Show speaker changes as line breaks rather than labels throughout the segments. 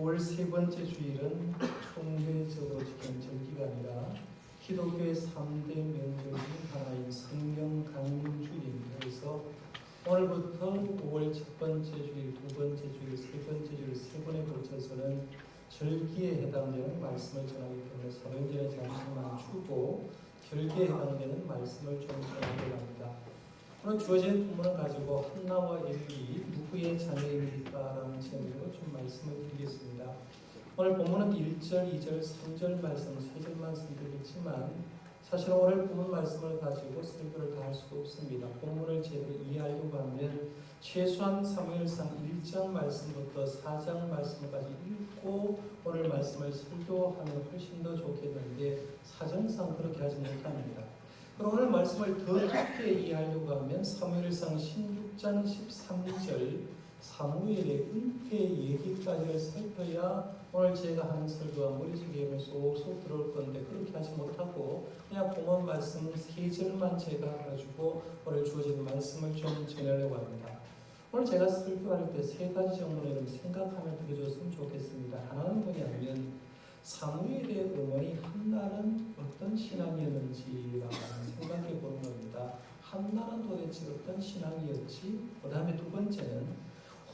5월 세 번째 주일은 총회적으로 지키는 절기가 아니라 기독교의 3대 명절 중 하나인 성경 강림 주일입니다. 그래서 오늘부터 5월 첫 번째 주일, 두 번째 주일, 세 번째 주일 세 번에 걸쳐서는 절기에 해당되는 말씀을 전하기 때문에 사도행전의 잠시만 주고 절기에 해당되는 말씀을 좀 전하려고 합니다. 오늘 주어진 본문을 가지고 한나와 엘리 누구의 자녀입니까라는 제목으로 좀 말씀을 드리겠습니다. 오늘 본문은 1절, 2절, 3절 말씀, 3절만 선택했지만 사실 오늘 본문 말씀을 가지고 설교를 다 할 수가 없습니다. 본문을 제대로 이해하려고 하면 최소한 사무엘상 1장 말씀부터 4장 말씀까지 읽고 오늘 말씀을 설교하면 훨씬 더 좋겠는데 사정상 그렇게 하지 못합니다. 그럼 오늘 말씀을 더 깊게 이해하려고 하면 사무엘상 16장 13절 사무엘의 은퇴 얘기까지를 살펴야 오늘 제가 하는 설교가 머릿속에 쏙쏙 들어올 건데 그렇게 하지 못하고 그냥 본문 말씀 3절만 제가 가지고 오늘 주어진 말씀을 좀 전하려고 합니다. 오늘 제가 설교할 때 3가지 정도는 생각하면 드려줬으면 좋겠습니다. 하나는 뭐냐면 사무엘의 어머니 한나는 어떤 신앙이었는지라고 생각해 보는 겁니다. 한나는 도대체 어떤 신앙이었지? 그 다음에 두 번째는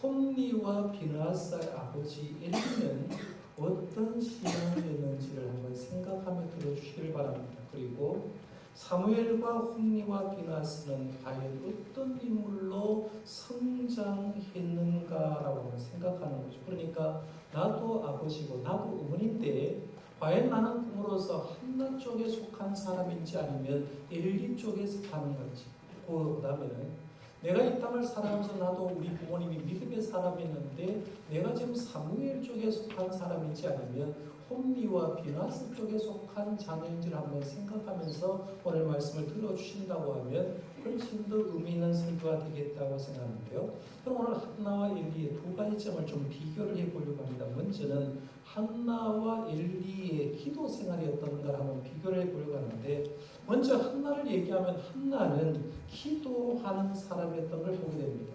홈리와 비느하스의 아버지 엘리는 어떤 신앙이었는지를 한번 생각하며 들어주시길 바랍니다. 그리고 사무엘과 홈리와 비느하스는 과연 어떤 인물로 성장했는가라고 한번 생각하는 거죠. 그러니까 나도 아버지고 나도 어머니인데 과연 나는 꿈으로서 한나 쪽에 속한 사람인지 아니면 엘리 쪽에 속하는 건지. 그 다음에는 내가 이 땅을 살아가면서 나도 우리 부모님이 믿음의 사람이었는데 내가 지금 사무엘 쪽에 속한 사람인지 아니면 홈리와 비느하스 쪽에 속한 자녀인지를 한번 생각하면서 오늘 말씀을 들어주신다고 하면 훨씬 더 의미 있는 설교가 되겠다고 생각하는데요. 그럼 오늘 한나와 엘리의 두 가지 점을 좀 비교를 해보려고 합니다. 먼저는 한나와 엘리의 기도 생활이 어떤가 한번 비교를 해보려고 하는데 먼저 한나를 얘기하면 한나는 기도하는 사람이었던 걸 보게 됩니다.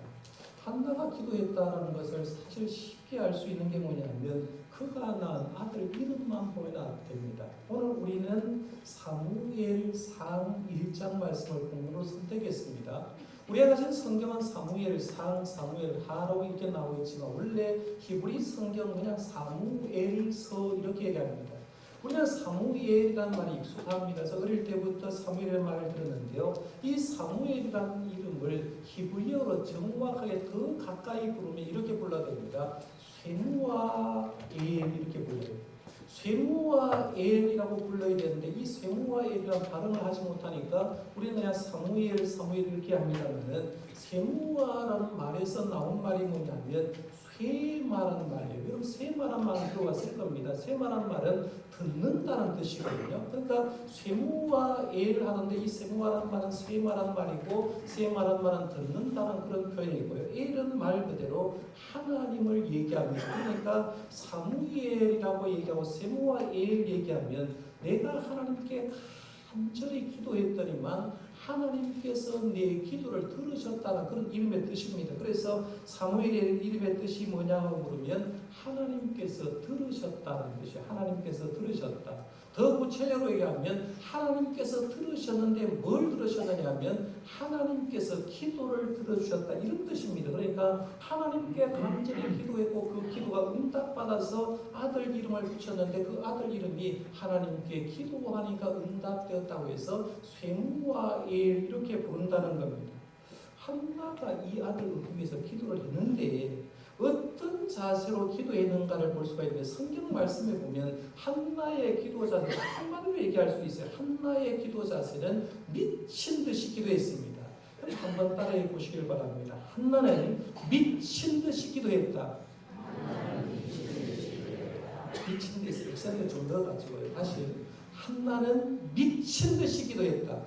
한나가 기도했다는 것을 사실 쉽게 알 수 있는 게 뭐냐면 그가 낳은 아들 이름만 보면 됩니다. 오늘 우리는 사무엘상 1장 말씀을 본문으로 선택했습니다. 우리가 가진 성경은 사무엘상, 사무엘하라고 이렇게 나오고 있지만 원래 히브리 성경은 그냥 사무엘서 이렇게 얘기합니다. 우리는 사무엘이라는 말이 익숙합니다. 그래서 어릴 때부터 사무엘이라는 말을 들었는데요. 이 사무엘이라는 이름을 히브리어로 정확하게 더 가까이 부르면 이렇게 불러야 됩니다. 쇠무아엘 이렇게 불러요. 쇠무아엘이라고 불러야 되는데 이 쇠무아엘이라는 발음을 하지 못하니까 우리는 그냥 사무엘 이렇게 합니다만은 쇠무아라는 말에서 나온 말이 뭐냐면 쇠마라는 말이에요. 여러분 쇠마라는 말은 들어봤을 겁니다. 쇠마라는 말은 듣는다는 뜻이거든요. 그러니까 쇠무아엘 하는데 이 쇠무아라는 말은 쇠마라는 말이고 쇠마라는 말은 듣는다는 그런 표현이고요. 엘은 말 그대로 하나님을 얘기합니다. 그러니까 사무엘이라고 얘기하고 쇠무아엘 얘기하면 내가 하나님께 간절히 기도했더니만 하나님께서 내 기도를 들으셨다는 그런 이름의 뜻입니다. 그래서 사무엘의 이름의 뜻이 뭐냐고 물으면 하나님께서 들으셨다는 뜻이에요. 하나님께서 들으셨다. 더 구체적으로 얘기하면 하나님께서 들으셨는데 뭘 들으셨느냐 하면 하나님께서 기도를 들어주셨다 이런 뜻입니다. 그러니까 하나님께 간절히 기도했고 그 기도가 응답받아서 아들 이름을 붙였는데 그 아들 이름이 하나님께 기도하니까 응답되었다고 해서 쇠무아엘 이렇게 부른다는 겁니다. 한나가 이 아들을 위해서 기도를 했는데 어떤 자세로 기도했는가를 볼 수가 있는데 성경 말씀에 보면 한나의 기도 자세를 한마디로 얘기할 수 있어요. 한나의 기도 자세는 미친 듯이 기도했습니다. 그럼 한번 따라해 보시길 바랍니다. 한나는 미친 듯이 기도했다. 미친 듯이 액센트 좀 넣어가지고요. 다시 한나는 미친 듯이 기도했다.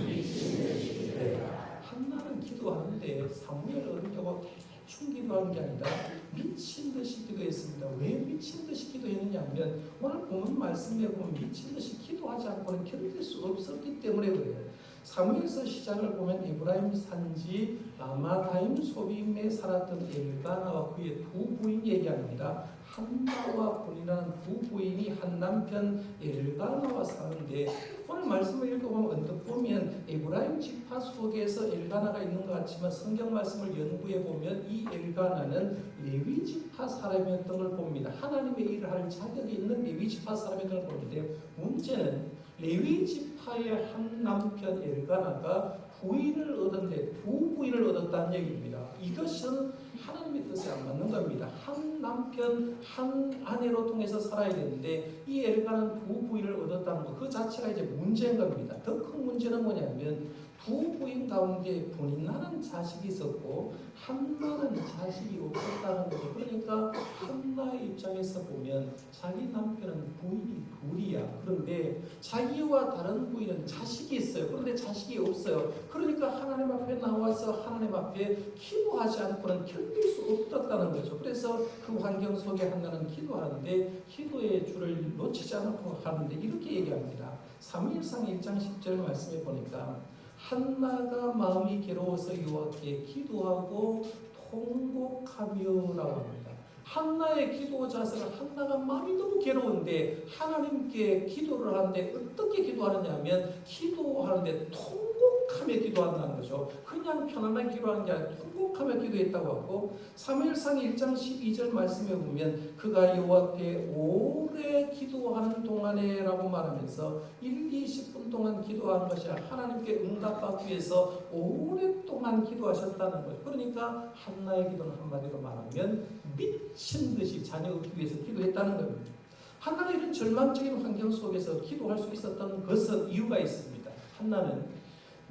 네. 한나는 기도하는데 사무엘 어른이라고 대충 기도하는 게 아니라 미친 듯이 기도했습니다. 왜 미친 듯이 기도했느냐 하면 오늘 본문 말씀에 보면 미친 듯이 기도하지 않고는 견딜 수 없었기 때문에 그래요. 사무엘서 시작을 보면 에브라임 산지 라마다임 소빔에 살았던 엘가나와 그의 두 부인 얘기합니다. 한나와 본이라는 두 부인이 한 남편 엘가나와 사는데, 오늘 말씀을 읽어보면 언뜻 보면 에브라임 지파 속에서 엘가나가 있는 것 같지만 성경 말씀을 연구해 보면 이 엘가나는 레위 지파 사람이었던 걸 봅니다. 하나님의 일을 할 자격이 있는 레위 지파 사람이었던 걸 보는데, 문제는 레위 지파의 한 남편 엘가나가 부인을 얻었는데 두 부인을 얻었다는 얘기입니다. 이것은 하나님의 뜻에 안 맞는 겁니다. 한 남편 한 아내로 통해서 살아야 되는데 이 엘가는 두 부인을 얻었다는 것, 그 자체가 이제 문제인 겁니다. 더 큰 문제는 뭐냐면 두 부인 가운데 본인나는 자식이 있었고 한나는 자식이 없었다는 거죠. 그러니까 한나의 입장에서 보면 자기 남편은 부인이 둘이야. 그런데 자기와 다른 부인은 자식이 있어요. 그런데 자식이 없어요. 그러니까 하나님 앞에 나와서 하나님 앞에 기도하지 않고는 견딜 수 없었다는 거죠. 그래서 그 환경 속에 한나는 기도하는데 기도의 줄을 놓치지 않고 하는데 이렇게 얘기합니다. 사무엘상 1장 10절 말씀에 보니까 한나가 마음이 괴로워서 여호와께 기도하고 통곡하며라고 합니다. 한나의 기도 자세가, 한나가 마음이 너무 괴로운데 하나님께 기도를 하는데 어떻게 기도하느냐 하면 기도하는데 통곡하며 기도한다는 거죠. 그냥 편안하게 기도하는 게 아니라 통곡하며 기도했다고 하고, 사무엘상 1장 12절 말씀에 보면 그가 여호와 앞에 오래 기도하는 동안에 라고 말하면서 20분 동안 기도하는 것이 하나님께 응답받기 위해서 오랫동안 기도하셨다는 거죠. 그러니까 한나의 기도는 한마디로 말하면 미친 듯이 자녀 얻기 위해서 기도했다는 겁니다. 한나가 이런 절망적인 환경 속에서 기도할 수 있었던 것은 이유가 있습니다. 한나는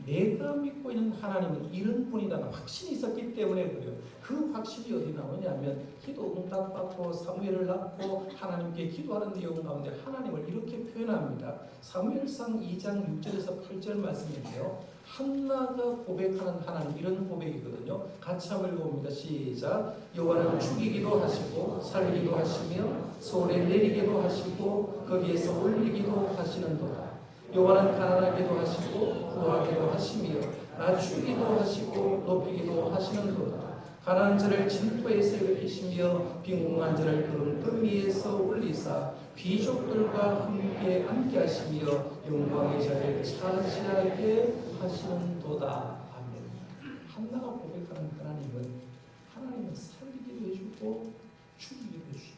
내가 믿고 있는 하나님은 이런 분이라는 확신이 있었기 때문에 그래요. 그 확신이 어디 나오냐면 기도 응답받고 사무엘을 낳고 하나님께 기도하는 내용 가운데 하나님을 이렇게 표현합니다. 사무엘상 2장 6절에서 8절 말씀인데요. 한나가 고백하는 하나님, 이런 고백이거든요. 같이 한번 읽어봅니다. 시작. 여호와는 죽이기도 하시고 살리기도 하시며 소울에 내리기도 하시고 거기에서 올리기도 하시는도다. 여호와는 가난하게도 하시고 부하게도 하시며 낮추기도 하시고 높이기도 하시는도다. 가난한 자를 진토에서 일으키시며 빈궁한 자를 구름 위에서 올리사 귀족들과 함께 앉게 하시며 영광의 자리를 차지하게 하시는도다. 아멘. 한나가 고백하는 하나님은 살리기도 해주고 죽이기도 해주시고,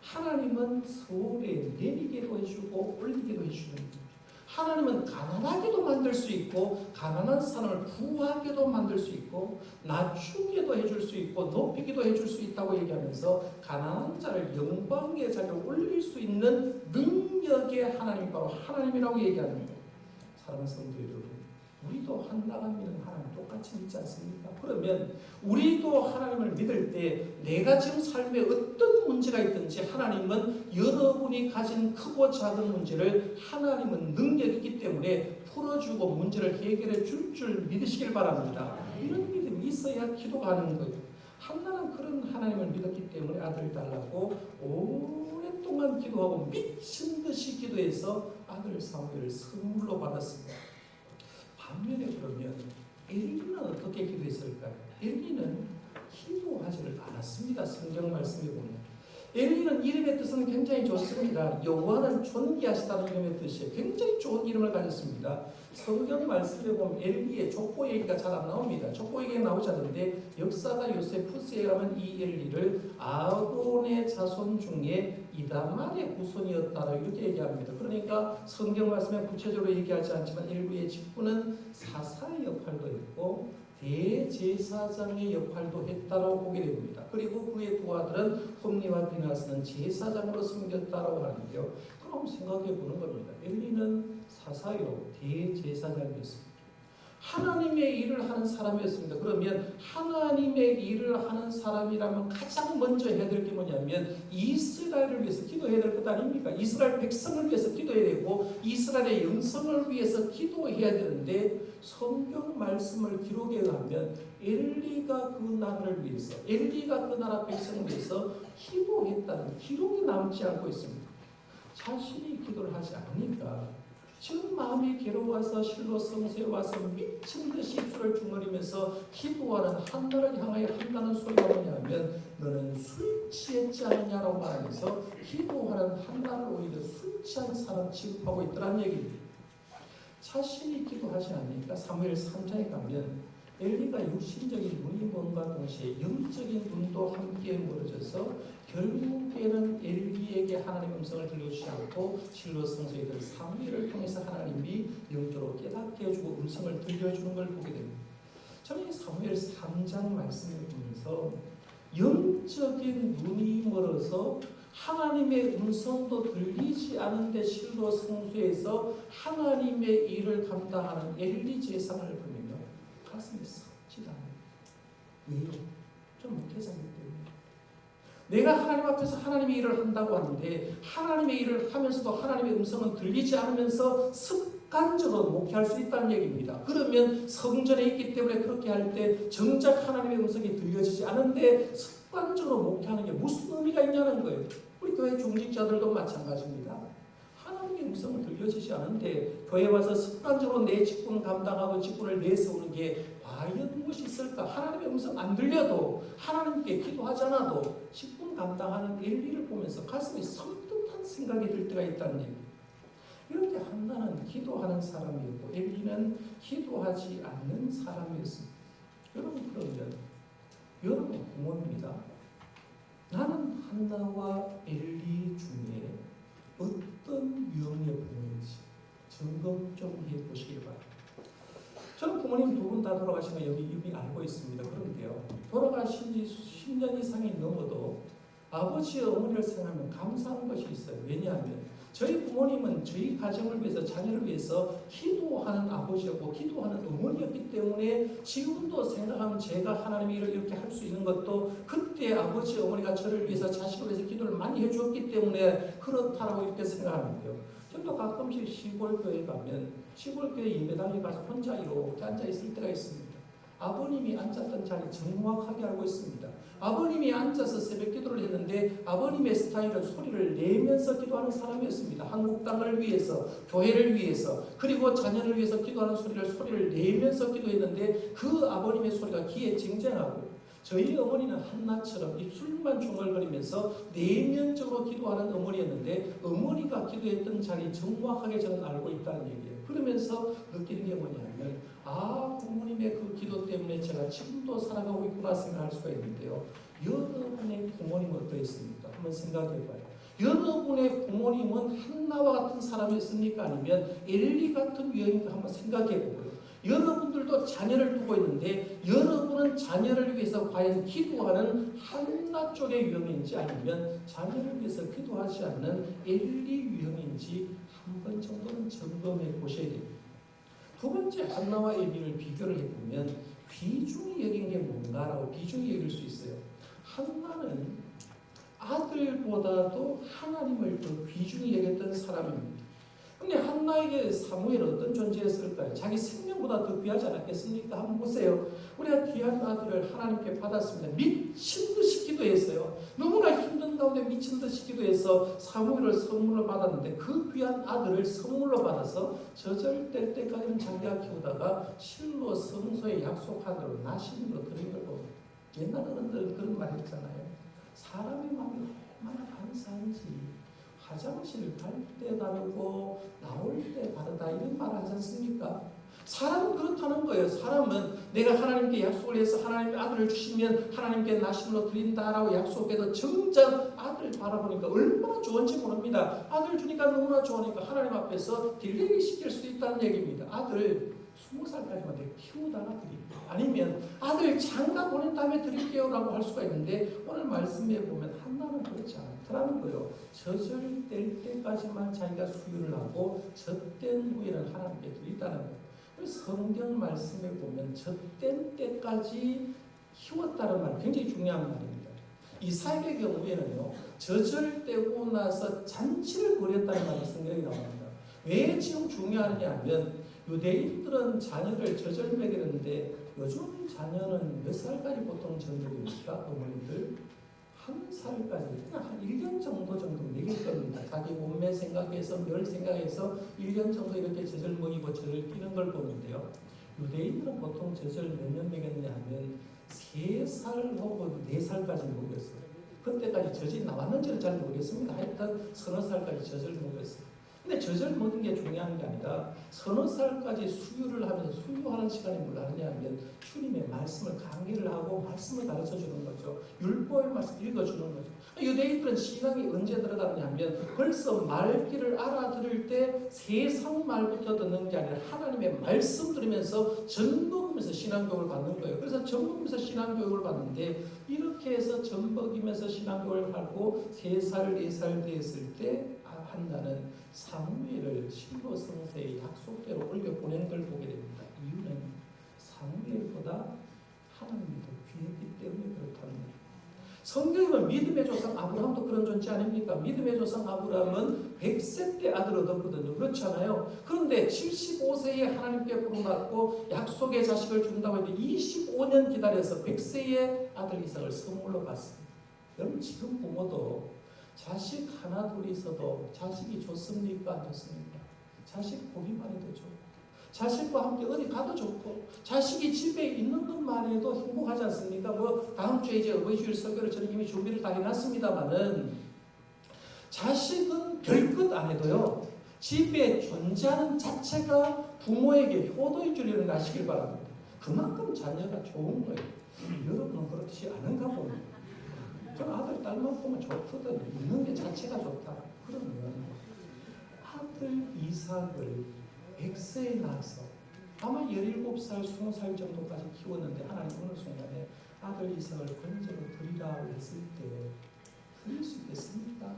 하나님은 서울에 내리게도 해주고 올리기도 해주는, 하나님은 가난하게도 만들 수 있고 가난한 사람을 부하게도 만들 수 있고 낮추게도 해줄 수 있고 높이기도 해줄 수 있다고 얘기하면서 가난한 자를 영광의 자리에 올릴 수 있는 능력의 하나님이 바로 하나님이라고 얘기하는 거예요. 사랑하는 성도 여러분, 우리도 한나가 믿는 하나님 똑같이 믿지 않습니까? 그러면 우리도 하나님을 믿을 때 내가 지금 삶에 어떤 문제가 있든지 하나님은 여러분이 가진 크고 작은 문제를 하나님은 능력이 있기 때문에 풀어주고 문제를 해결해 줄 믿으시길 바랍니다. 이런 믿음이 있어야 기도가 하는 거예요. 한나는 그런 하나님을 믿었기 때문에 아들을 달라고 오랫동안 기도하고 미친 듯이 기도해서 아들 사무엘을 선물로 받았습니다. 반면에 그러면 엘리는 어떻게 기도했을까요? 엘리는 기도하지를 않았습니다. 성경 말씀에 보면 엘리는 이름의 뜻은 굉장히 좋습니다. 여호와는 존귀하시다는 이름의 뜻이에요. 굉장히 좋은 이름을 가졌습니다. 성경 말씀에 보면 엘리의 족보 얘기가 잘 안 나옵니다. 족보 얘기가 나오지 않는데 역사가 요세푸스에 가면 이 엘리를 아론의 자손 중에 이다말의 후손이었다라고 이렇게 얘기합니다. 그러니까 성경 말씀에 구체적으로 얘기하지 않지만 일부의 직분은 사사의 역할도 했고 대제사장의 역할도 했다고 보게 됩니다. 그리고 그의 두 아들은 홈니와 비나스는 제사장으로 섬겼다고 하는데요. 그럼 생각해 보는 겁니다. 엘리는 사사요 대제사장이었습니다. 하나님의 일을 하는 사람이었습니다. 그러면 하나님의 일을 하는 사람이라면 가장 먼저 해야 될 게 뭐냐면 이스라엘을 위해서 기도해야 될 것 아닙니까? 이스라엘 백성을 위해서 기도해야 되고 이스라엘의 영성을 위해서 기도해야 되는데 성경 말씀을 기록해 가면 엘리가 그 나라를 위해서, 엘리가 그 나라 백성을 위해서 기도했다는 기록이 남지 않고 있습니다. 자신이 기도를 하지 않으니까 지금 마음이 괴로워서 실로 성소에 와서 미친 듯이 입술을 주물이면서 기도하는 한나를 향하여 한나는 소리가 뭐냐면 너는 술 취했지 않느냐라고 말하면서 기도하는 한나를 오히려 술 취한 사람 취급하고 있더란 얘기입니다. 자신이 기도하지 않으니까 사무엘 3장에 가면 엘리가 육신적인 눈이 먼과 동시에 영적인 눈도 함께 멀어져서 결국에는 엘리에게 하나님의 음성을 들려주지 않고 실로 성소에 들 사무엘을 통해서 하나님이 영적으로 깨닫게 해주고 음성을 들려주는 걸 보게 됩니다. 저는 이 사무엘 3장 말씀을 보면서 영적인 눈이 멀어서 하나님의 음성도 들리지 않은데 실로 성소에서 하나님의 일을 감당하는 엘리 제사장을 보면 가슴이 썩 찌다는 왜요? 좀 못해자기 때문에 내가 하나님 앞에서 하나님의 일을 한다고 하는데 하나님의 일을 하면서도 하나님의 음성은 들리지 않으면서 습관적으로 목회할 수 있다는 얘기입니다. 그러면 성전에 있기 때문에 그렇게 할 때 정작 하나님의 음성이 들려지지 않은데 습관적으로 목회하는 게 무슨 의미가 있냐는 거예요. 우리 교회 중직자들도 마찬가지입니다. 하나님의 음성은 들려지지 않은데 교회 와서 습관적으로 내 직분 감당하고 직분을 내세우는 게 과연 무엇이 있을까? 하나님의 음성 안 들려도 하나님께 기도하지 않아도 직분 감당하는 엘리를 보면서 가슴이 섬뜩한 생각이 들 때가 있다는 얘기입니다. 이렇게 한나는 기도하는 사람이었고 엘리는 기도하지 않는 사람이었습니다. 여러분 그러면 여러분 부모입니다. 나는 한나와 엘리 중에 어떤 유형의 부모인지 점검 좀 해보시기 바랍니다. 저는 부모님 두 분 다 돌아가신 거 여기 이미 알고 있습니다. 그런데요, 돌아가신 지 10년 이상이 넘어도 아버지와 어머니를 생각하면 감사한 것이 있어요. 왜냐하면 저희 부모님은 저희 가정을 위해서 자녀를 위해서 기도하는 아버지였고 기도하는 어머니였기 때문에 지금도 생각하면 제가 하나님의 일을 이렇게 할 수 있는 것도 그때 아버지 어머니가 저를 위해서 자식을 위해서 기도를 많이 해주었기 때문에 그렇다라고 이렇게 생각하는데요. 저도 가끔씩 시골교회 가면 시골교회 예배당에 가서 혼자 이렇게 앉아있을 때가 있습니다. 아버님이 앉았던 자리 정확하게 알고 있습니다. 아버님이 앉아서 새벽 기도를 했는데 아버님의 스타일은 소리를 내면서 기도하는 사람이었습니다. 한국 땅을 위해서, 교회를 위해서, 그리고 자녀를 위해서 기도하는 소리를 내면서 기도했는데 그 아버님의 소리가 귀에 쟁쟁하고 저희 어머니는 한나처럼 입술만 중얼거리면서 내면적으로 기도하는 어머니였는데 어머니가 기도했던 자리 정확하게 저는 알고 있다는 얘기예요. 그러면서 느끼는 게 뭐냐면 부모님의 그 기도 때문에 제가 지금도 살아가고 있구나 생각할 수가 있는데요. 여러분의 부모님은 어떠했습니까? 한번 생각해봐요. 여러분의 부모님은 한나와 같은 사람이었습니까? 아니면 엘리 같은 유형인가 한번 생각해보고요. 여러분들도 자녀를 두고 있는데 여러분은 자녀를 위해서 과연 기도하는 한나 쪽의 유형인지 아니면 자녀를 위해서 기도하지 않는 엘리 유형인지 한 번 정도는 점검해 보셔야 됩니다. 두 번째 한나와 엘리를 비교를 해보면 비중이 여긴 게 뭔가라고 비중이 여길 수 있어요. 한나는 아들보다도 하나님을 더 귀중히 여겼던 사람입니다. 근데 한나에게 사무엘은 어떤 존재였을까요? 자기 생명보다 더 귀하지 않았겠습니까? 한번 보세요. 우리가 귀한 아들을 하나님께 받았습니다. 미친 듯이 기도했어요. 너무나 힘든 가운데 미친 듯이 기도해서 사무엘을 선물로 받았는데 그 귀한 아들을 선물로 받아서 저절될 때까지는 자기가 키우다가 실로 성소에 약속한 대로 나심으로 드린 걸 봅니다. 옛날 어른들은 그런 말 했잖아요. 사람의 마음이 얼마나 간사한지 화장실 갈 때 다르고 나올 때 다르다 이런 말 하지 않습니까? 사람은 그렇다는 거예요. 사람은 내가 하나님께 약속을 해서 하나님의 아들을 주시면 하나님께 나심으로 드린다라고 약속해도 정작 아들 바라보니까 얼마나 좋은지 모릅니다. 아들 주니까 너무나 좋으니까 하나님 앞에서 딜레이 시킬 수 있다는 얘기입니다. 아들 20살까지만 키우다가 드릴게요. 아니면 아들 장가 보낸 다음에 드릴게요 라고 할 수가 있는데 오늘 말씀에 보면 한나는 그렇지 않더라는 거예요. 저절될 때까지만 자기가 수유를 하고 젖된 후에는 하나님께 드린다는 거예요. 성경 말씀에 보면 젖된 때까지 키웠다는 말 굉장히 중요한 말입니다. 이삭의 경우에는요, 저절되고 나서 잔치를 벌였다는 말이 성경에 나옵니다. 왜 지금 중요하냐 하면 유대인들은 자녀를 저절 먹이는데 요즘 자녀는 몇 살까지 보통 전적입니까? 어머니들 한 살까지 그냥 한 1년 정도 먹일 겁니다. 자기 몸매 생각해서 멸 생각해서 1년 정도 이렇게 젖을 먹이고 젖을 끼는 걸 보는데요. 유대인들은 보통 젖을 몇 년 먹였느냐 하면 3살 혹은 4살까지 먹였어요. 그때까지 젖이 나왔는지는 잘 모르겠습니다. 하여튼 서너 살까지 젖을 먹였어요. 근데 젖을 먹는 게 중요한 게 아니라 서너 살까지 수유를 하면서 수유하는 시간이 뭘 하느냐 하면 주님의 말씀을 강의를 하고 말씀을 가르쳐 주는 거죠. 율법의 말씀 읽어주는 거죠. 유대인들은 신앙이 언제 들어가느냐 하면 벌써 말귀를 알아들을 때 세상 말부터 듣는 게 아니라 하나님의 말씀 들으면서 젖 먹으면서 신앙교육을 받는 거예요. 그래서 젖 먹으면서 신앙교육을 받는데 이렇게 해서 젖 먹이면서 신앙교육을 하고 3살, 4살 됐을 때 한나는 사무엘을 실로 성세의 약속대로 올려보낸 걸 보게 됩니다. 이유는 사무엘보다 하나님이 더 귀했기 때문에 그렇다는 거예요. 성경은 믿음의 조상 아브라함도 그런 존재 아닙니까? 믿음의 조상 아브라함은 100세 때 아들을 얻었거든요. 그렇잖아요. 그런데 75세에 하나님께 부름받고 약속의 자식을 준다고 했는데 25년 기다려서 100세의 아들 이삭을 선물로 받습니다. 여러분 지금 부모도 자식 하나 둘 있어도 자식이 좋습니까? 안 좋습니까? 자식 보기만 해도 좋고 자식과 함께 어디 가도 좋고 자식이 집에 있는 것만 해도 행복하지 않습니까? 뭐 다음 주에 이제 어버이주일 설교를 저는 이미 준비를 다 해놨습니다만은 자식은 별것 안 해도요 집에 존재하는 자체가 부모에게 효도해 주려는 거 아시길 바랍니다. 그만큼 자녀가 좋은 거예요. 여러분은 그렇지 않은가 봅니다. 저는 아들, 딸만 보면 좋거든. 있는 게 자체가 좋다. 그러면 아들 이삭을 100세에 낳아서 아마 17살, 20살 정도까지 키웠는데 하나님 어느 순간에 아들 이삭을 번제로 드리라 했을 때 드릴 수 있겠습니까?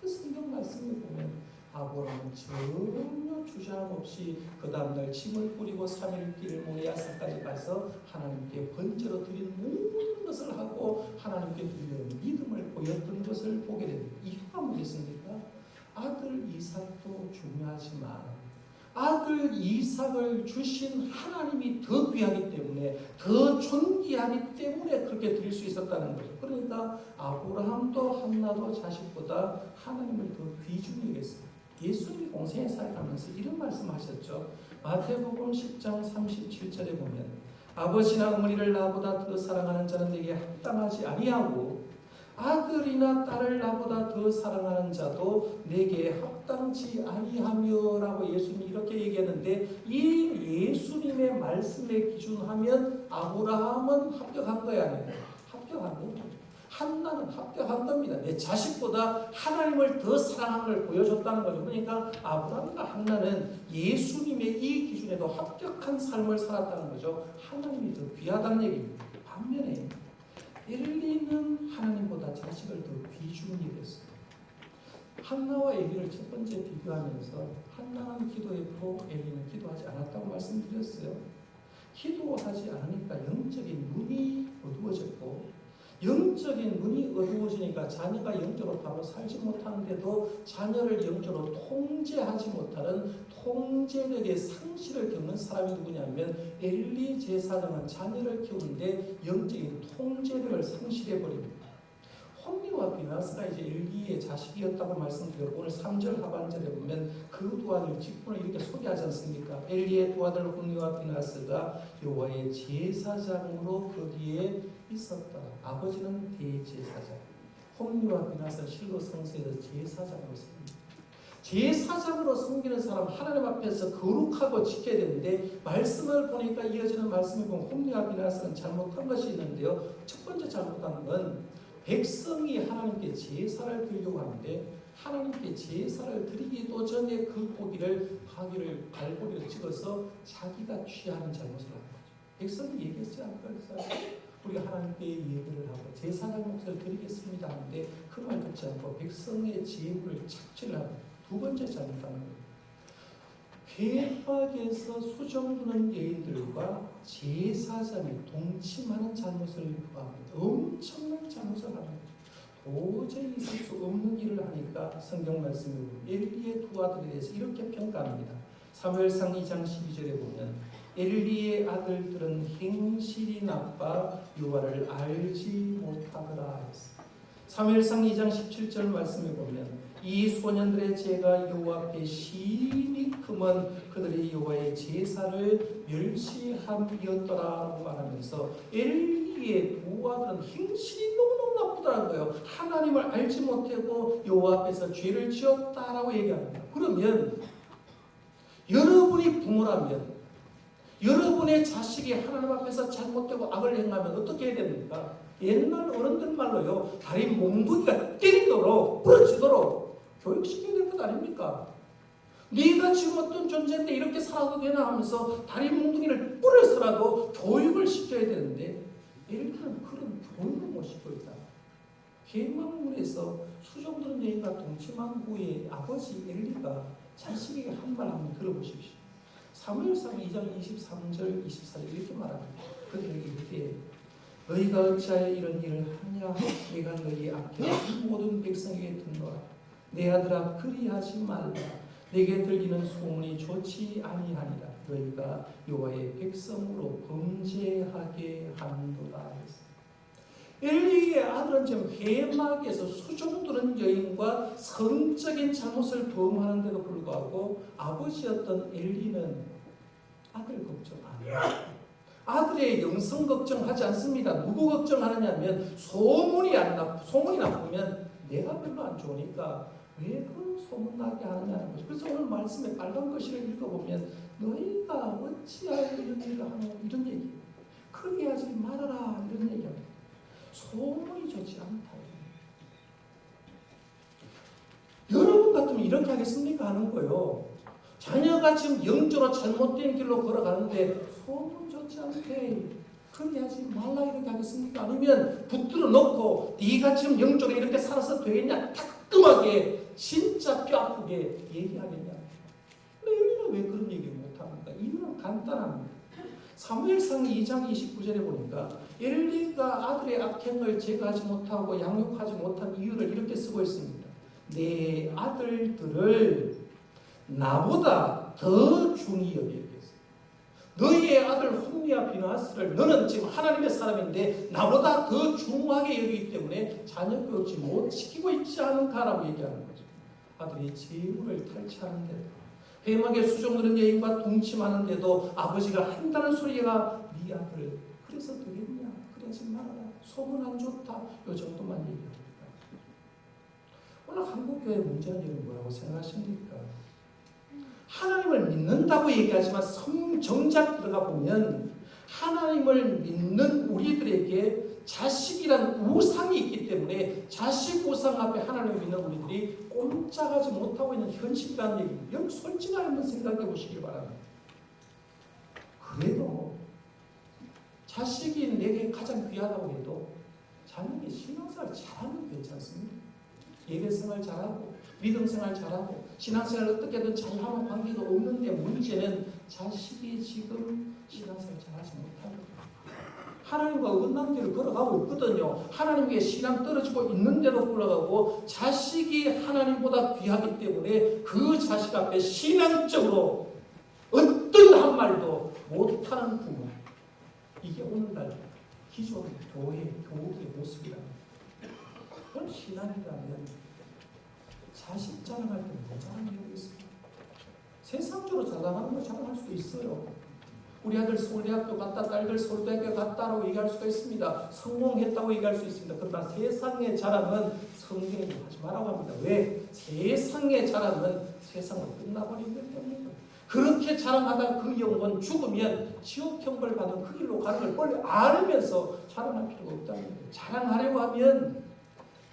그때 성경 말씀을 보면 아브라함은 전혀 주저함 없이 그 다음날 짐을 뿌리고 3일길 모리아산까지 가서 하나님께 번제로 드린 모든 것을 하고 하나님께 드리는 믿음을 보였던 것을 보게 됩니다. 이유가 뭐겠습니까? 아들 이삭도 중요하지만 아들 이삭을 주신 하나님이 더 귀하기 때문에 더 존귀하기 때문에 그렇게 드릴 수 있었다는 거죠. 그러니까 아브라함도 한나도 자식보다 하나님을 더 귀중히 여겼습니다. 예수님이 공생에 살아가면서 이런 말씀하셨죠. 마태복음 10장 37절에 보면 아버지나 어머니를 나보다 더 사랑하는 자는 내게 합당하지 아니하고 아들이나 딸을 나보다 더 사랑하는 자도 내게 합당치 아니하며 라고 예수님이 이렇게 얘기했는데 이 예수님의 말씀에 기준하면 아브라함은 합격한 거야 아니에요? 합격한 거예요. 한나는 합격한 겁니다. 내 자식보다 하나님을 더 사랑한 걸 보여줬다는 거죠. 그러니까 아브라함과 한나는 예수님의 이 기준에도 합격한 삶을 살았다는 거죠. 하나님이 더 귀하다는 얘기입니다. 반면에 엘리는 하나님보다 자식을 더 귀중히 여겼어요. 한나와 엘리를 첫 번째 비교하면서 한나는 기도했고 엘리는 기도하지 않았다고 말씀드렸어요. 기도하지 않으니까 영적인 눈이 어두워졌고 영적인 눈이 어두워지니까 자녀가 영적으로 바로 살지 못하는데도 자녀를 영적으로 통제하지 못하는 통제력의 상실을 겪는 사람이 누구냐면 엘리 제사장은 자녀를 키우는데 영적인 통제력을 상실해버립니다. 홈리와 비나스가 이제 엘리의 자식이었다고 말씀드렸고 오늘 3절 하반절에 보면 그 두 아들 직분을 이렇게 소개하지 않습니까? 엘리의 두 아들 홈리와 비나스가 여호와의 제사장으로 거기에 있었다. 아버지는 대제사장, 홈리와 비나스는 실로 성소에서 제사장으로 섬깁니다. 제사장으로 섬기는 사람 하나님 앞에서 거룩하고 지켜야 되는데 말씀을 보니까 이어지는 말씀을 보면 홈리와 비나스는 잘못한 것이 있는데요. 첫 번째 잘못한 건 백성이 하나님께 제사를 드리려고 하는데 하나님께 제사를 드리기도 전에 그 고기를 갈고리를 찍어서 자기가 취하는 잘못을 한 거죠. 백성이 얘기했지 않을까요? 우리가 하나님께 예배를 하고 제사장 몫을 드리겠습니다 하는데 그 말 듣지 않고 백성의 제물을 착취를 하고 두 번째 잘못하는 거예요. 회막에서 수정두는 여인들과 제사장이 동침하는 잘못을 포함합니다. 엄청난 잘못을 하는 거죠. 도저히 있을 수 없는 일을 하니까 성경 말씀에 보면 엘리의 두 아들에 대해서 이렇게 평가합니다. 사무엘상 2장 12절에 보면 엘리의 아들들은 행실이 나빠 여호와를 알지 못하더라 했습니다. 사무엘상 2장 17절 말씀에 보면 이 소년들의 죄가 여호와 앞에 심히 크면 그들이 여호와의 제사를 멸시함이었더라고 말하면서 엘리의 두 아들은 행실이 너무너무 나쁘다는 거예요. 하나님을 알지 못하고 여호와 앞에서 죄를 지었다라고 얘기합니다. 그러면 여러분이 부모라면 여러분의 자식이 하나님 앞에서 잘못되고 악을 행하면 어떻게 해야 됩니까? 옛날 어른들 말로요, 다리 몽둥이가 때리도록 부러지도록 교육시켜야 될 것 아닙니까? 네가 지금 어떤 존재인데 이렇게 살아도 되나 하면서 다리 몽둥이를 뿌려서라도 교육을 시켜야 되는데 엘리는 그런 교육을 못 시키고 있다. 계명문에서 수종들은 여인과 동침한 후에 아버지 엘리가 자식에게 한 말 한번 들어보십시오. 사무엘상 2장 23절 24절 이렇게 말합니다. 그들에게 이르되 너희가 어찌하여 이런 일을 하냐? 내가 너희 앞에 모든 백성에게 듣노라. 내 아들아 그리하지 말라. 내게 들리는 소문이 좋지 아니하니라. 너희가 여호와의 백성으로 범죄하게 한도다. 엘리의 아들은 지금 회막에서 수종들은 여인과 성적인 잘못을 범하는데도 불구하고 아버지였던 엘리는 아들 걱정 안 해요. 아들의 영성 걱정하지 않습니다. 누구 걱정하느냐면 소문이 나쁘면 내가 별로 안 좋으니까 왜 그런 소문 나게 하느냐는 거죠. 그래서 오늘 말씀에 빨간 글씨를 읽어보면 너희가 어찌하여 이런 일을 하노 이런 얘기, 그리하지 말아라 이런 얘기합니다. 소문이 좋지 않다. 여러분 같으면 이렇게 하겠습니까? 하는 거예요. 자녀가 지금 영적으로 잘못된 길로 걸어가는데 소문 좋지 않대. 그리하지 말라 이렇게 하겠습니까? 아니면 붙들어 놓고 네가 지금 영적으로 이렇게 살아서 되겠냐? 따끔하게 진짜 뼈 아프게 얘기하겠냐? 근데 엘리는 왜 그런 얘기를 못합니까? 이유는 간단합니다. 사무엘상 2장 29절에 보니까 엘리가 아들의 악행을 제거하지 못하고 양육하지 못한 이유를 이렇게 쓰고 있습니다. 내 아들들을 나보다 더 중히 여기겠어. 너희의 아들 홈리와 비나하스를 너는 지금 하나님의 사람인데 나보다 더 중하게 여기기 때문에 자녀 교육을 못 시키고 있지 않은가라고 얘기하는 거죠. 아들이 재물을 탈취하는데 회막에 수종들은 여인과 동침하는데도 아버지가 한다는 소리가 네 아들 그래서 되겠냐? 그러지 말아라. 소문 안 좋다. 이 정도만 얘기합니다. 오늘 한국교회 문제는 뭐라고 생각하십니까? 하나님을 믿는다고 얘기하지만 정작 들어가 보면 하나님을 믿는 우리들에게 자식이란 우상이 있기 때문에 자식 우상 앞에 하나님을 믿는 우리들이 꼼짝하지 못하고 있는 현실이라는 얘기입니다. 여러분 솔직하게 한번 생각해 보시길 바랍니다. 그래도 자식이 내게 가장 귀하다고 해도 자녀에게 신앙생활 잘하면 괜찮습니다. 예배생활 잘하고 믿음생활 잘하고 신앙생활 어떻게든 잘하는 관계도 없는데 문제는 자식이 지금 신앙생활 잘하지 못하는 거예요. 하나님과 어긋난 길을 걸어가고 있거든요. 하나님께 신앙 떨어지고 있는데도 불구하고 자식이 하나님보다 귀하기 때문에 그 자식 앞에 신앙적으로 어떤 한 말도 못하는 부모. 이게 오늘날 기존 교회, 교육의 모습이랍니다. 그럼 신앙이라면 자식 자랑할 때 뭐 자랑해야겠습니까? 세상적으로 자랑하는 거 자랑할 수도 있어요. 우리 아들 서울대학교 갔다, 딸들 서울대학교 갔다라고 얘기할 수가 있습니다. 성공했다고 얘기할 수 있습니다. 그러나 세상의 자랑은 성경에 하지 말라고 합니다. 왜? 세상의 자랑은 세상으로 끝나버리기 때문입니다. 그렇게 자랑하다 그 영혼 죽으면 지옥 형벌 받은 그 길로 가는 걸 빨리 알면서 자랑할 필요가 없다는 거예요. 자랑하려고 하면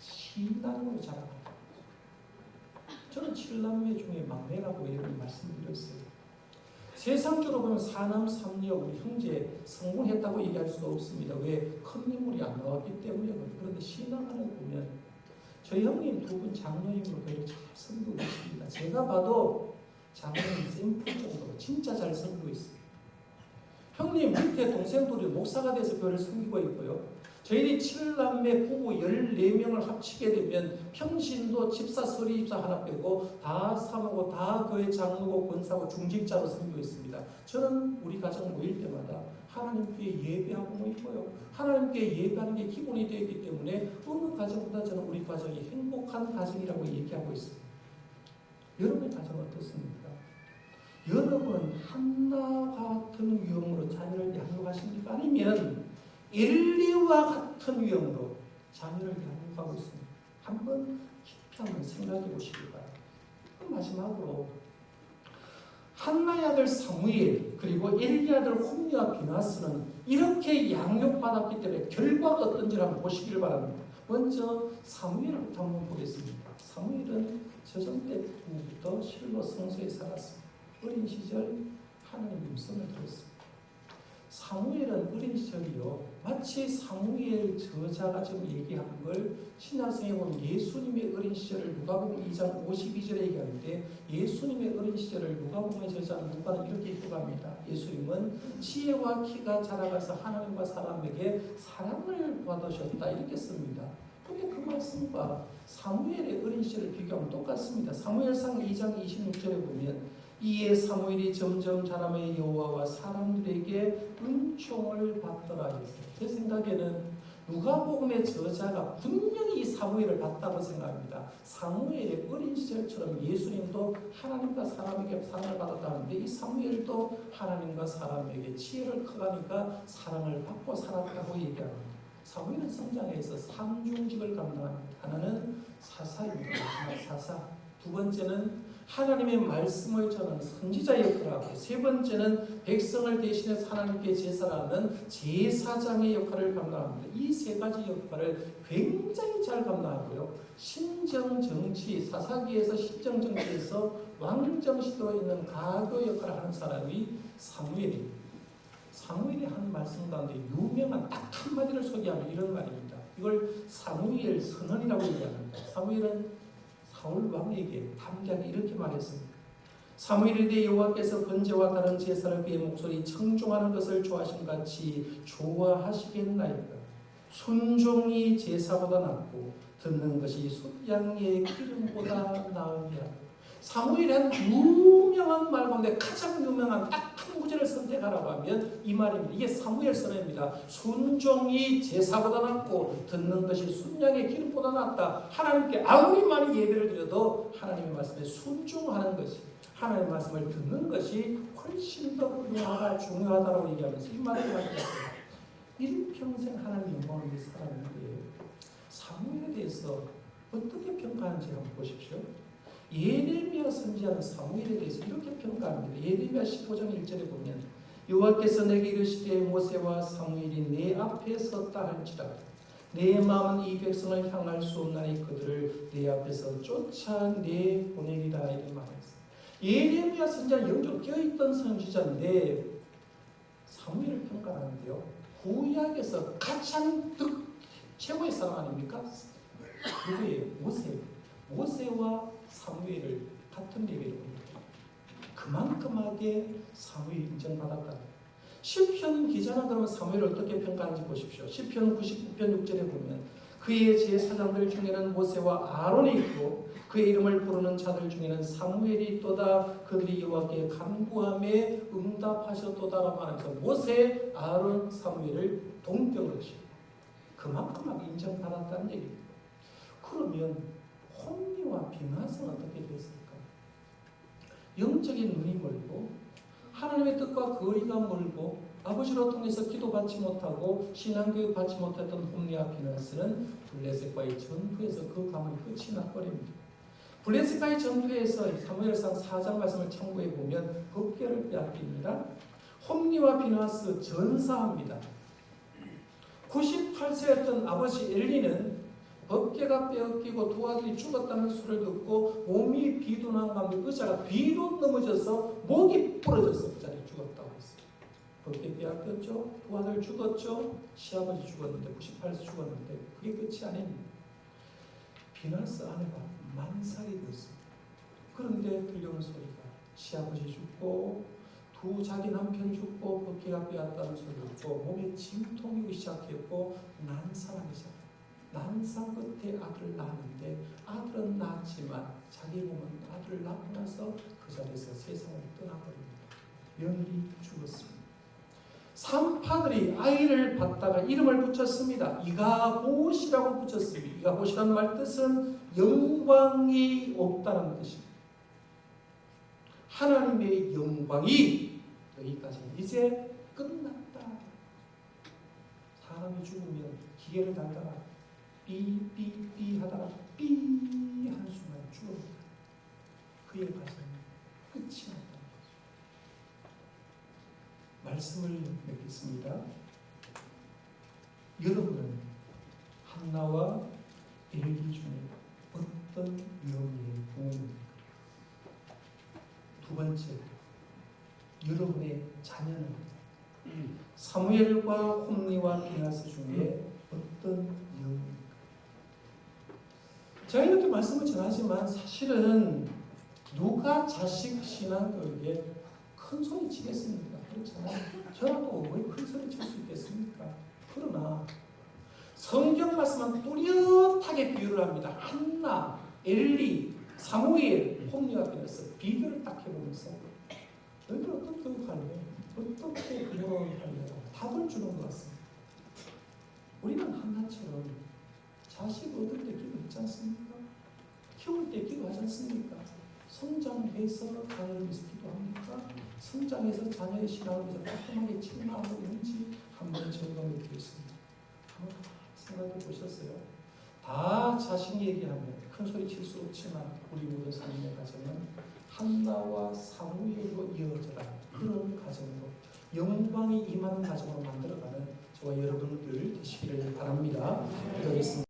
신앙으로 자랑합니다. 저는 7남매 중에 막내라고 여러분 말씀드렸어요. 세상적으로 보면 4남 3녀 우리 형제 성공했다고 얘기할 수가 없습니다. 왜? 큰 인물이 안 나왔기 때문에. 그런데 신앙하는 거 보면 저희 형님 두 분 장로님으로 교회를 잘 섬기고 있습니다. 제가 봐도 장로님 샘플 정도로 진짜 잘 섬기고 있습니다. 형님 밑에 동생들이 목사가 돼서 교회를 섬기고 있고요. 저희들이 7남매 부부 14명을 합치게 되면 평신도 집사, 서리집사 하나 빼고 다 사모고 다 교회 장로고 권사고 중직자로 섬기고 있습니다. 저는 우리 가정 모일 때마다 하나님께 예배하고 모이고요. 하나님께 예배하는 게 기본이 되기 때문에 어느 가정보다 저는 우리 가정이 행복한 가정이라고 얘기하고 있습니다. 여러분의 가정은 어떻습니까? 여러분은 한나와 같은 유형으로 자녀를 양육하십니까? 아니면 엘리와 같은 유형으로 자녀를 양육하고 있습니다. 한번 깊이 한번 생각해 보시기 바랍니다. 마지막으로 한나의 아들 사무엘 그리고 엘리의 아들 홈리와 비나스는 이렇게 양육받았기 때문에 결과가 어떤지를 한번 보시기를 바랍니다. 먼저 사무엘부터 한번 보겠습니다. 사무엘은 저전 때부터 실로 성소에 살았습니다. 어린 시절 하나님의 음성을 들었습니다. 사무엘은 어린 시절이요, 마치 사무엘 저자가 지금 얘기한 걸 신약성에 보면 예수님의 어린 시절을 누가복음 2장 52절에 얘기하는데, 예수님의 어린 시절을 누가복음의 저자 누가는 이렇게 기록합니다. 예수님은 지혜와 키가 자라가서 하나님과 사람에게 사랑을 받으셨다 이렇게 씁니다. 근데 그 말씀과 사무엘의 어린 시절을 비교하면 똑같습니다. 사무엘상 2장 26절에 보면 이에 사무엘이 점점 자라며 여호와와 사람들에게 은총을 받더라 했어요. 제 생각에는 누가복음의 저자가 분명히 이 사무엘을 봤다고 생각합니다. 사무엘의 어린 시절처럼 예수님도 하나님과 사람에게 사랑을 받았다는데 이 사무엘도 하나님과 사람에게 지혜를 커가니까 사랑을 받고 살았다고 얘기합니다. 사무엘은 성장해서 3중직을 감당합니다. 하나는 사사입니다. 사사. 두 번째는 하나님의 말씀을 전하는 선지자 역할을 하고, 세 번째는 백성을 대신해서 하나님께 제사를 하는 제사장의 역할을 감당합니다. 이 세 가지 역할을 굉장히 잘 감당하고요. 신정정치, 사사기에서 신정정치에서 왕정시대에 있는 가교 역할을 하는 사람이 사무엘입니다. 사무엘이 한 말씀 가운데 유명한 딱 한마디를 소개하면 이런 말입니다. 이걸 사무엘 선언이라고 얘기합니다. 사무엘은 사울 왕에게 담대하게 이렇게 말했습니다. 사무엘에 대해 여호와께서 번제와 다른 제사를 그의 목소리 청종하는 것을 좋아하신 같이 좋아하시겠나이까. 순종이 제사보다 낫고 듣는 것이 숫양의 기름보다 나으리라. 사무엘이 한 유명한 말 가운데 가장 유명한 딱 한 구절을 선택하라고 하면 이 말입니다. 이게 사무엘 선언입니다. 순종이 제사보다 낫고 듣는 것이 순양의 기름보다 낫다. 하나님께 아무리 많이 예배를 드려도 하나님의 말씀에 순종하는 것이, 하나님의 말씀을 듣는 것이 훨씬 더 중요하다고 얘기하면서 이 말을 가져갔습니다. 일평생 하나님 영광을 위해서 살았는데 사무엘에 대해서 어떻게 평가하는지 한번 보십시오. 예레미야 선지자는 사무엘에 대해서 이렇게 평가합니다. 예레미야 15장 1절에 보면 여호와께서 내게 이르시되 모세와 사무엘이 내 앞에 섰다 할지라 내 마음은 이 백성을 향할 수 없나니 그들을 내 앞에서 쫓아내보내리라 이렇게 말했어요. 예레미야 선지자는 영적 깨어있던 선지자인데 사무엘을 평가하는데요, 구약에서 가장 최고의 사람 아닙니까? 누구예요? 모세와 사무엘을 같은 레벨로 봅니다. 그만큼하게 사무엘이 인정받았다. 시편 기자는 그러면 사무엘을 어떻게 평가하는지 보십시오. 시편 99편 6절에 보면 그의 제사장들 중에는 모세와 아론이 있고 그의 이름을 부르는 자들 중에는 사무엘이 있도다. 그들이 여호와께 간구함에 응답하셨도다라고 하면서 모세, 아론, 사무엘을 동격을 하시고 그만큼하게 인정받았다는 얘기입니다. 그러면 홈리와 비나스는 어떻게 됐을까? 영적인 눈이 멀고 하나님의 뜻과 거리가 멀고 아버지로 통해서 기도받지 못하고 신앙교육 받지 못했던 홈리와 비나스는 블레셋과의 전투에서 그 가문이 끝이 나버립니다. 블레셋과의 전투에서 사무엘상 4장 말씀을 참고해 보면 법궤를 빼앗깁니다. 홈리와 비나스 전사합니다. 98세였던 아버지 엘리는 법궤가 빼앗기고 두 아들이 죽었다는 소리를 듣고 몸이 비도난 가운데 의자가 뒤로 넘어져서 목이 부러져서 그 자리에 죽었다고 했어요. 법궤 빼앗겼죠. 두 아들 죽었죠. 시아버지 죽었는데 98세 죽었는데 그게 끝이 아닙니다. 비나스 아내가 만삭이 됐습니다. 그런데 들려오는 소리가 시아버지 죽고 후 자기 남편 죽고 복귀가 빼앗다는 소리 듣고 몸에 진통이 오기 시작했고 난산하기 시작했고 난산 끝에 아들을 낳았는데 아들은 낳았지만 자기 몸은 아들을 낳고 나서 그 자리에서 세상을 떠나버립니다. 며느리 죽었습니다. 산파들이 아이를 받다가 이름을 붙였습니다. 이가봇이라고 붙였습니다. 이가봇이라는 말 뜻은 영광이 없다는 뜻입니다. 하나님의 영광이 여기까지 이제 끝났다. 사람이 죽으면 기계를 달다가 삐삐삐 하다가 삐 하는 순간 죽습니다. 그의 과정은 끝이 났다. 말씀을 맺겠습니다. 여러분은 한나와 엘리 중에 어떤 유형의 부모입니까? 두 번째, 여러분의 자녀는 사무엘과 홈리와 비나스 중에 어떤 유형입니까? 제가 이렇게 말씀을 전하지만 사실은 누가 자식 신앙교육에 큰 소리 치겠습니까? 그렇잖아요. 저라도 왜 큰 소리 칠 수 있겠습니까? 그러나 성경 말씀은 뚜렷하게 비유를 합니다. 한나, 엘리, 사무엘, 홈리와 비나스 비교를 딱 해보면서 너희들 어떻게 교육할래? 어떻게 부모를 할래? 답을 주는 것 같습니다. 우리는 한나처럼 자식 얻을 때 기도했지 않습니까? 키울 때 기도하지 않습니까? 성장해서 자녀를 위해서 기도합니까? 성장해서 자녀의 신앙을 위해서 따끔하게 책망하고 있는지 한번 점검해 보겠습니다. 한번 생각해 보셨어요? 다 자식 얘기하면 큰 소리 칠 수 없지만 우리 모든 삶의 가정은 한나와 사무엘로 이어져라. 그런 가정으로 영광이 임하는 가정으로 만들어가는 저와 여러분들 되시기를 바랍니다. 기도하겠습니다.